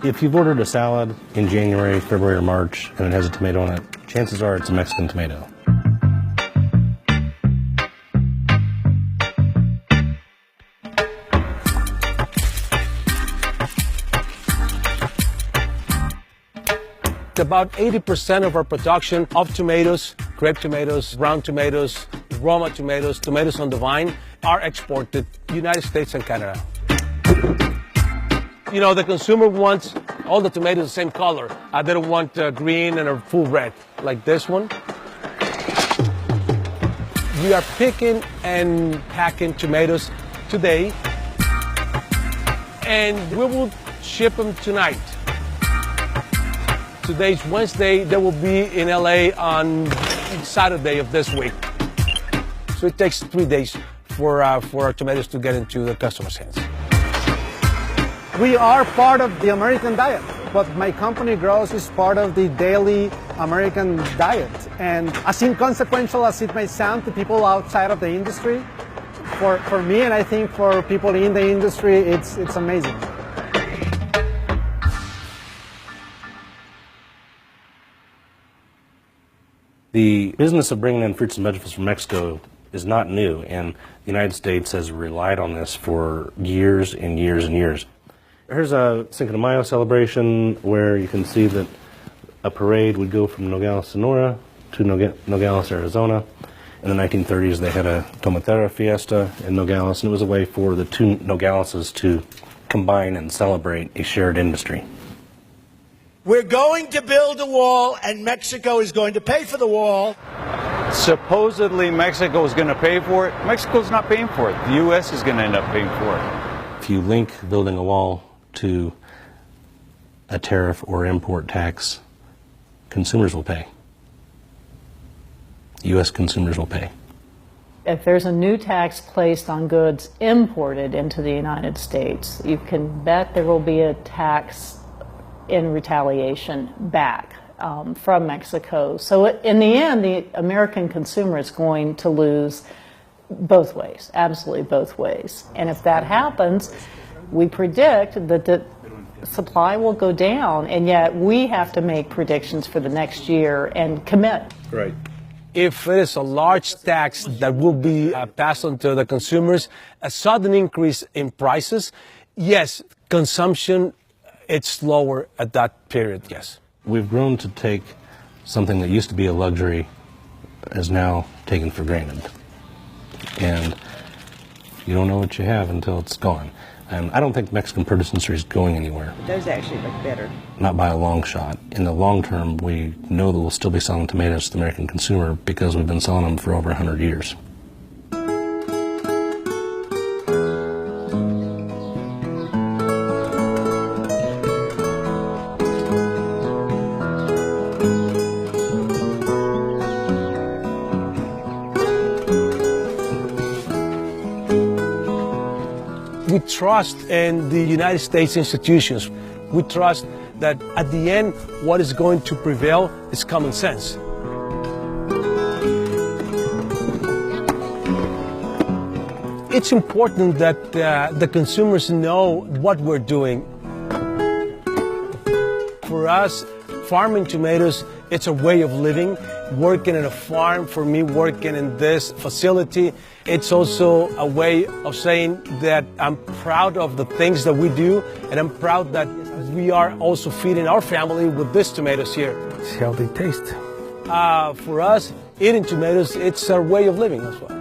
If you've ordered a salad in January, February, or March and it has a tomato on it, chances are it's a Mexican tomato. About 80% of our production of tomatoes, grape tomatoes, brown tomatoes, Roma tomatoes, tomatoes on the vine, are exported to the United States and Canada. You know, the consumer wants all the tomatoes the same color. They don't want green and a full red, like this one. We are picking and packing tomatoes today, and we will ship them tonight. Today's Wednesday, they will be in LA on Saturday of this week. So it takes 3 days for our tomatoes to get into the customer's hands. We are part of the American diet. What my company grows is part of the daily American diet. And as inconsequential as it may sound to people outside of the industry, for me and I think for people in the industry, it's amazing. The business of bringing in fruits and vegetables from Mexico is not new, and the United States has relied on this for years and years and years. Here's a Cinco de Mayo celebration where you can see that a parade would go from Nogales, Sonora to Nogales, Arizona. In the 1930s, they had a tomatera fiesta in Nogales, and it was a way for the two Nogaleses to combine and celebrate a shared industry. We're going to build a wall, and Mexico is going to pay for the wall. Supposedly Mexico is going to pay for it. Mexico's not paying for it. The U.S. is going to end up paying for it. If you link building a wall to a tariff or import tax, consumers will pay. U.S. consumers will pay. If there's a new tax placed on goods imported into the United States, you can bet there will be a tax in retaliation back from Mexico. So in the end, the American consumer is going to lose both ways, absolutely both ways. And if that happens, we predict that the supply will go down, and yet we have to make predictions for the next year and commit. Right. If it is a large tax that will be passed on to the consumers, a sudden increase in prices, yes, consumption, it's lower at that period, yes. We've grown to take something that used to be a luxury is now taken for granted. And you don't know what you have until it's gone. And I don't think the Mexican produce industry is going anywhere. It does actually look better. Not by a long shot. In the long term, we know that we'll still be selling tomatoes to the American consumer because we've been selling them for over 100 years. We trust in the United States institutions. We trust that at the end, what is going to prevail is common sense. It's important that the consumers know what we're doing. For us, farming tomatoes, it's a way of living. Working in a farm, for me, working in this facility, it's also a way of saying that I'm proud of the things that we do, and I'm proud that we are also feeding our family with these tomatoes here. It's healthy taste. For us, eating tomatoes, it's our way of living as well.